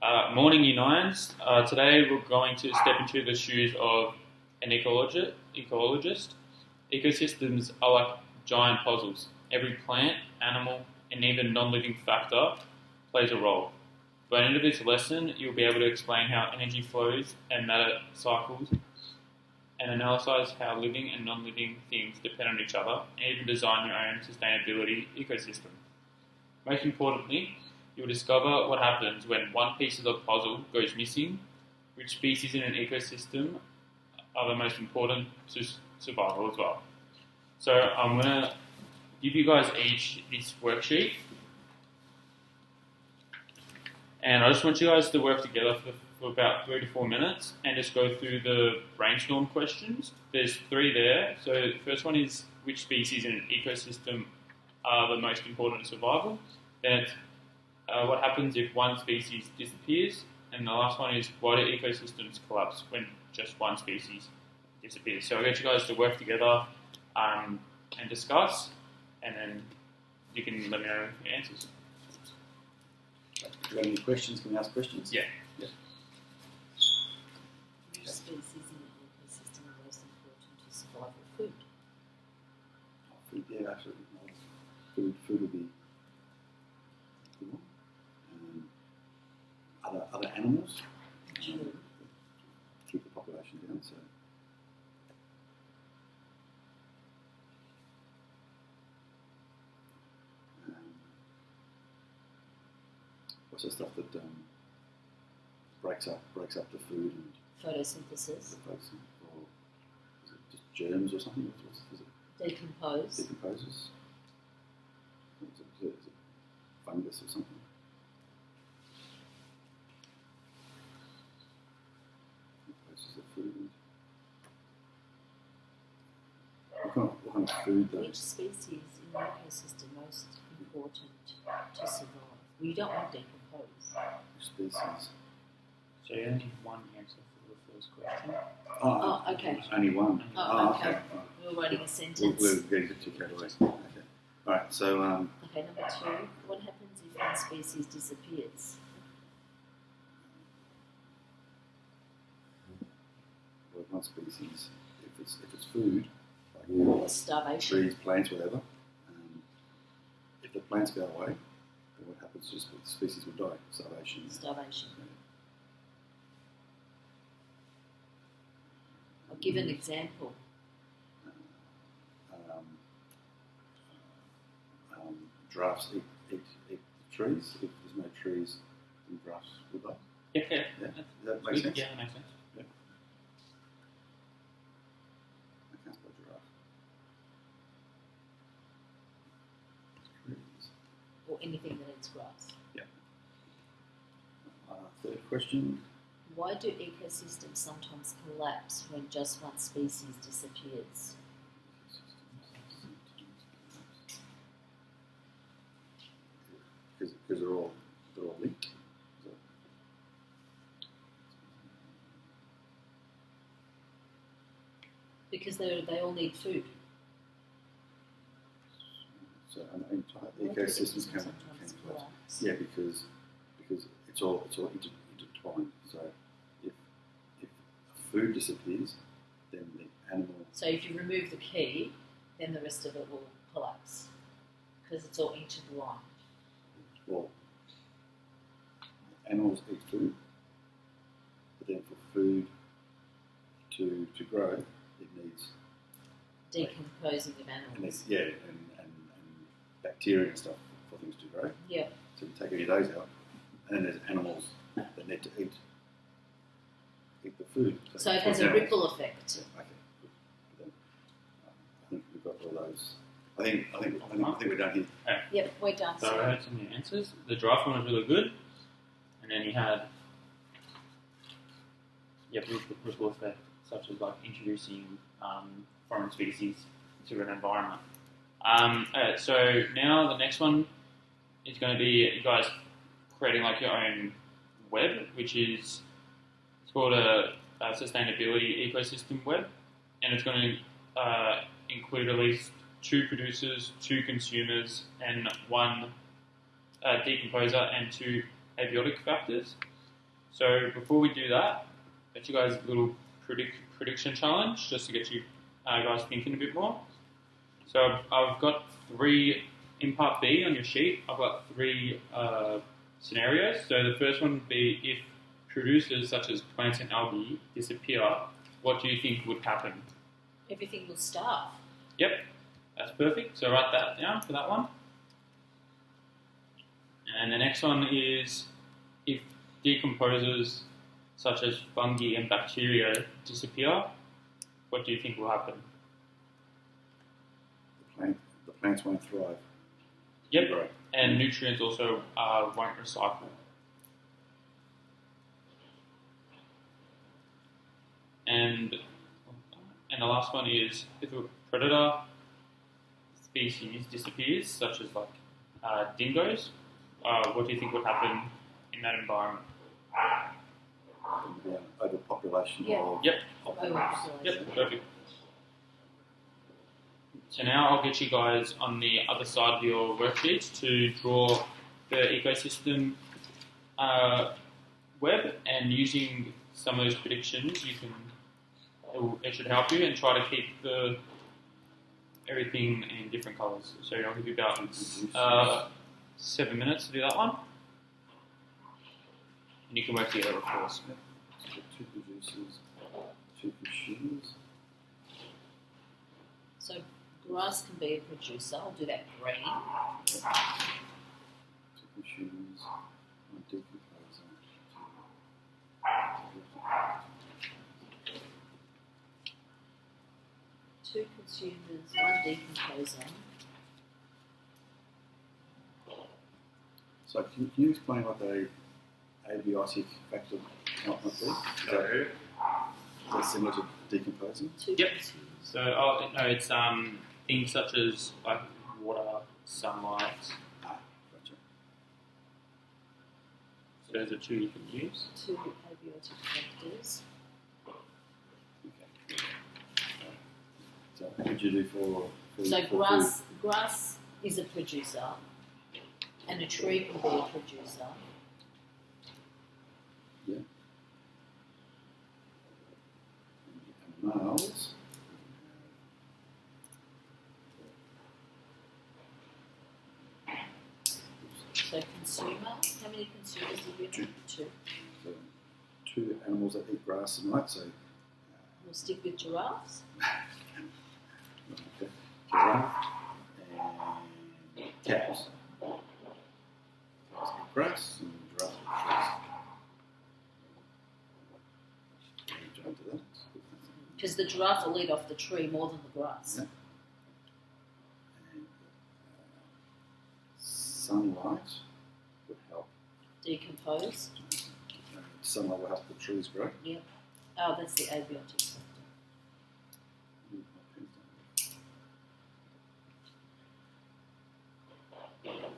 Morning, Year Nines. Today we're going to step into the shoes of an ecologist. Ecosystems are like giant puzzles. Every plant, animal, and even non-living factor plays a role. By the end of this lesson, you'll be able to explain how energy flows and matter cycles, and analyse how living and non-living things depend on each other, and even design your own sustainability ecosystem. Most importantly, you'll discover what happens when one piece of the puzzle goes missing, which species in an ecosystem are the most important to survival as well. So I'm going to give you guys each this worksheet, and I just want you guys to work together for about 3 to 4 minutes and just go through the brainstorm questions. There's 3 there. So the first one is which species in an ecosystem are the most important to survival. Then it's what happens if one species disappears, and the last one is why do ecosystems collapse when just one species disappears. So I'll get you guys to work together and discuss, and then you can let me know your answers. If you have any questions, can we ask questions? Yeah. Which species in an ecosystem are most important to survival? Food. Food, yeah, absolutely. Food would be cool. Other animals keep the population down. So, what's the stuff that breaks up the food and Photosynthesis. or is it just germs or something? Is it Decompose. decomposes? Is it fungus or something? Decomposes the food. What kind of food though? Which species in the ecosystem most important to survive? Well, you don't want to decompose. Which species? So you only need one answer for the first question. Oh, okay. Only one. Oh, okay. Okay. We were writing a sentence. We're getting to categories. Okay. All right. So Okay, number 2. What happens if one species disappears? well, one species, if it's food, like Starvation. trees, plants, whatever. If the plants go away, then what happens is the species will die. Starvation. Starvation. I'll give an example. Giraffes eat trees. If there's no trees, then giraffes will die. Yeah. Yeah. Does that make sense? Yeah, that makes sense. I can't spell giraffe. Trees. Or anything that eats grass. Yeah. Third question. Why do ecosystems sometimes collapse when just one species disappears? Because they're all linked. Because they all need food. So an entire Why do ecosystems can sometimes collapse. collapse? Yeah, because it's all intertwined. So if food disappears, then the animal. So if you remove the key, then the rest of it will collapse. Because it's all intertwined. Well, animals eat food, but then for food to grow, it needs Decomposing of and animals. and bacteria and stuff for things to grow. Yeah. So you take any of those out, and then there's animals that need to eat the food. So it for has a example- ripple effect. Okay, good. Then, I think we've got all those. I think we're done here. Yep, we're done. So I had some of your answers. The giraffe one was really good, and then you had ripple effect, such as like introducing foreign species to an environment. So now the next one is going to be you guys creating like your own web, which is it's called a sustainability ecosystem web, and it's going to include at least 2 producers, 2 consumers, and 1 decomposer and 2 abiotic factors. So before we do that, let you guys a little prediction challenge just to get you guys thinking a bit more. So I've got three, in part B on your sheet, I've got three scenarios. So the first one would be if producers such as plants and algae disappear, what do you think would happen? Everything will starve. Yep, that's perfect. So write that down for that one. And the next one is if decomposers such as fungi and bacteria disappear, what do you think will happen? The plants won't thrive. Yep, Right. and nutrients also won't recycle. And the last one is if a predator species disappears, such as like dingoes, what do you think would happen in that environment? There'll be an overpopulation Yeah. of Yep. Overpopulation. Yep, perfect. So now I'll get you guys on the other side of your worksheets to draw the ecosystem web, and using some of those predictions, it should help you, and try to keep everything in different colours. So I'll give you about 7 minutes to do that one, and you can work together, of course. So two producers, two consumers. So grass can be a producer. I'll do that green. Two consumers, one decomposer. Two consumers, one decomposer. So can you explain what the abiotic factor might be? Is that similar to decomposing? Two Yep. consumers. So it's things such as like water, sunlight. Gotcha. So those are two you can use. Two abiotic factors. Okay. So what would you do for So for grass is a producer, and a tree can be a producer. food? Yeah. And males. So consumer, how many consumers do you have? Two. So two animals that eat grass and night. So We'll stick with giraffes. giraffe and cows. Cows eat grass and giraffe eat trees. Jump to that. Because the giraffe will eat off the tree more than the grass. Yeah. And sunlight would help. Decompose. Sunlight will help the trees grow. Yep. Oh, that's the abiotic factor.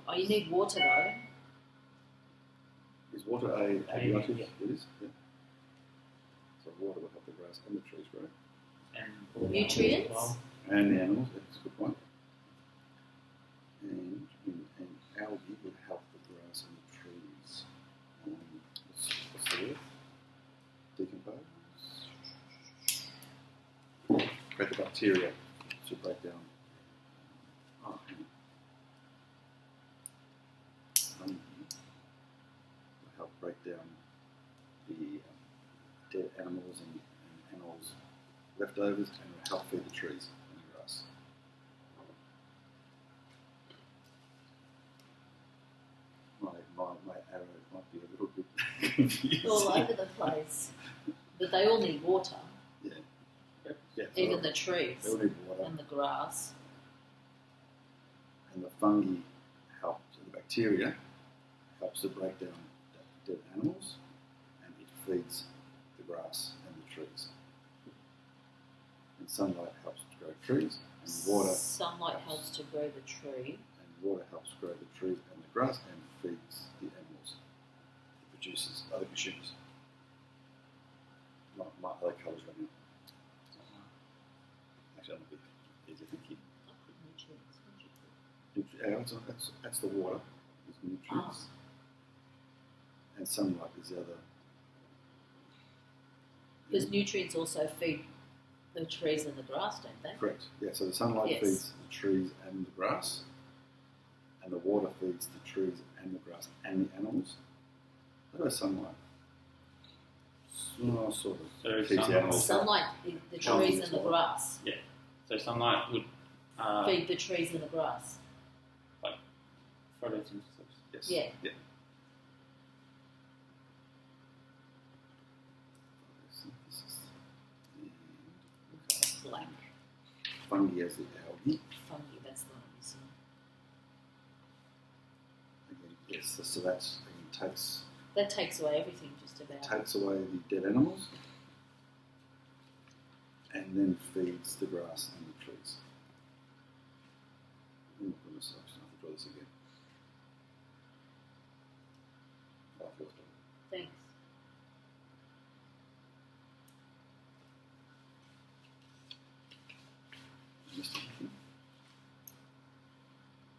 Oh, you need water though. Is water a abiotic? Yeah. It is. Yeah. So water will help the grass and the trees grow. And Nutrients? And the animals, that's a good point. And algae would help the grass and the trees. What's the word? Decompose? Create the bacteria to break down. Oh, hang on. Will help break down the dead animals and animals' leftovers, and will help feed the trees and the grass. My arrow might be a little bit confusing. All over the place. But they all need water. Yeah. Yeah. Even the trees they all need water, and the grass. and the fungi help. So the bacteria helps to break down dead animals, and it feeds the grass and the trees. And sunlight helps to grow trees, and water Sunlight helps to grow the tree. helps grow the trees and the grass, and feeds the animals. It produces other consumers. My other colours right now. Actually, I'm a bit easier thinking. I put nutrients. What do you put? That's the water, is nutrients, and sunlight is the other Because nutrients also feed the trees and the grass, don't they? Correct. Yeah, so the sunlight Yes. feeds the trees and the grass, and the water feeds the trees and the grass and the animals. What about sunlight? Sort of. So Keeps the sunlight- animals Sunlight, the Healthy trees as and the well. grass. So sunlight would Feed the trees and the grass. photosynthesis. Yes. Yeah. Yeah. Black Fungi as the algae. fungi, that's the one I'm missing. Again, yes, so that's takes That takes away everything just about. takes away the dead animals and then feeds the grass and the trees. I'm not going to start. I have to draw this again. Oh, I feel it's done. Thanks. Missed anything?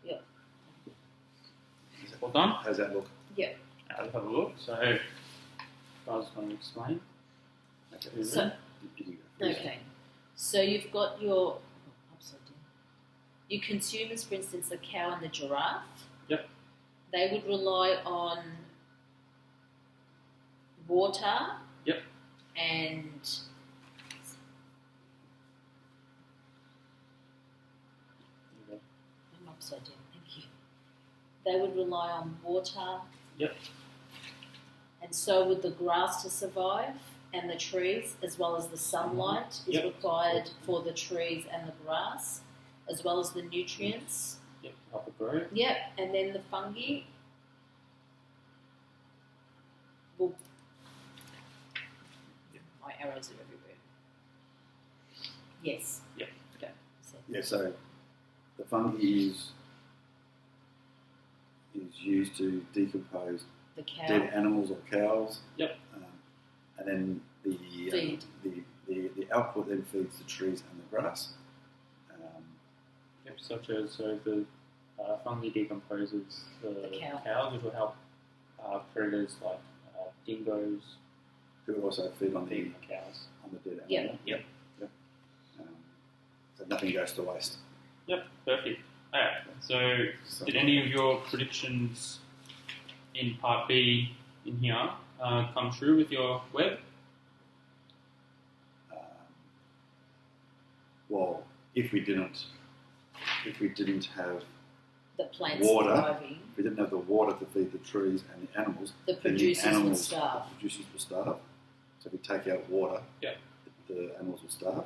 Yeah. Well done. How's that look? I'll have a look. So, guys want to explain? Okay. So, You can go. okay. So you've got your upside down. Your consumers, for instance, the cow and the giraffe. Yep. They would rely on water. Yep. And I'm upside down. Thank you. They would rely on water. Yep. And so would the grass to survive, and the trees, as well as the sunlight is Yep. required for the trees and the grass, as well as the nutrients. Yep. Help it grow. Yep, and then the fungi will. My arrows are everywhere. Yes. Yep. Okay. So, Yeah, so the fungi is used to decompose the cow. dead animals or cows. Yep. And then Feed. the output then feeds the trees and the grass. Yep. Such as the fungi decomposes the cow. cows, which will help predators like dingoes Who also feed on feed the the cows. dead animal. Yep. Yep. So nothing goes to waste. Yep. Perfect. Alright. So, So, did any of your predictions in part B in here come true with your web? well, if we didn't have The plants Water. surviving, if we didn't have the water to feed the trees and the animals, the then producers the would animals, starve. The producers would starve. So if we take out water, Yeah. the animals will starve.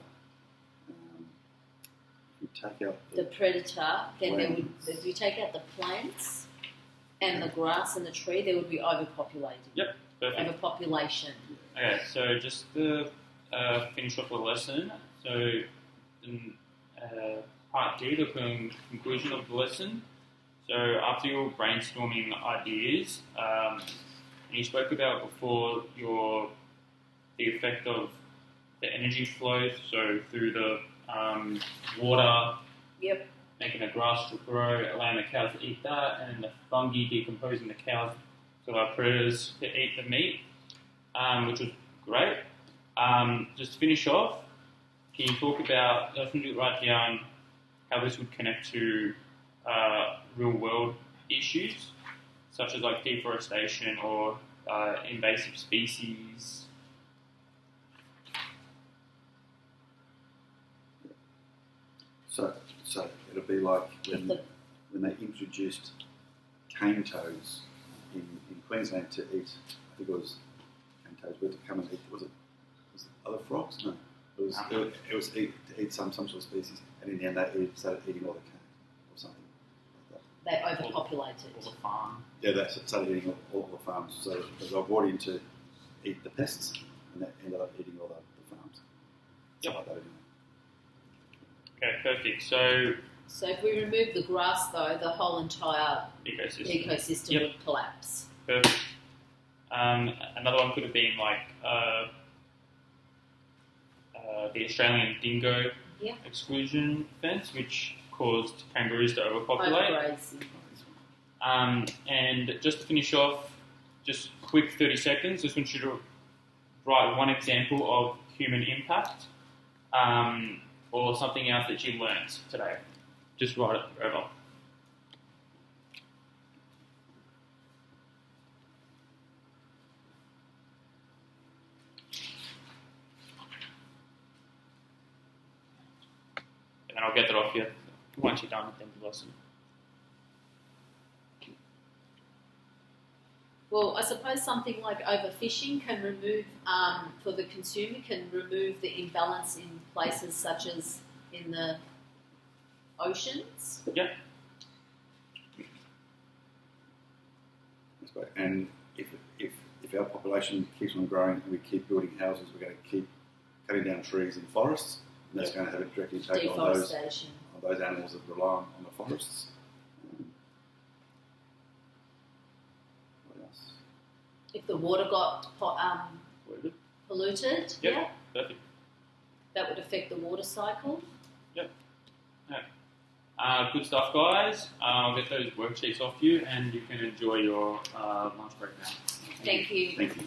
If we take out The predator, then there would, plants. if you take out the plants and the grass and the tree, there would be overpopulated. Yep. Perfect. Overpopulation. Okay, so just to finish off the lesson, so in part D, the conclusion of the lesson, so after your brainstorming ideas, and you spoke about before the effect of the energy flow, so through the water, Yep. making the grass to grow, allowing the cows to eat that, and the fungi decomposing the cows to allow predators to eat the meat, which was great. Just to finish off, can you talk about, I just want you to write down how this would connect to real world issues, such as like deforestation or invasive species. So it'll be like If the, when they introduced cane toads in Queensland to eat, I think it was cane toads were to come and eat, was it other frogs? No. It was to eat some sort of species, and in the end they started eating all the cane or something like that. they overpopulated. Or the farm. Yeah, they started eating all the farms. So they were brought in to eat the pests, and they ended up eating all the farms. Yep. Like that, anyway. Okay, perfect. So So if we remove the grass, though, the whole entire ecosystem. ecosystem Yep. would collapse. Perfect. Another one could have been like the Australian dingo Yeah. exclusion fence, which caused kangaroos to overpopulate. Overgrazing. And just to finish off, just quick 30 seconds, just want you to write one example of human impact or something else that you learned today. Just write it forever. And I'll get that off you once you're done with the lesson. Well, I suppose something like overfishing can remove, for the consumer, can remove the imbalance in places such as in the oceans. Yeah. And if our population keeps on growing and we keep building houses, we're going to keep cutting down trees in forests, and that's going to have a direct impact on those animals that rely on the forests. What else? If the water got polluted, Yep. yeah, Perfect. that would affect the water cycle. Yep. Yeah. Good stuff, guys. I'll get those worksheets off you, and you can enjoy your lunch break now. Thank you. Thank you.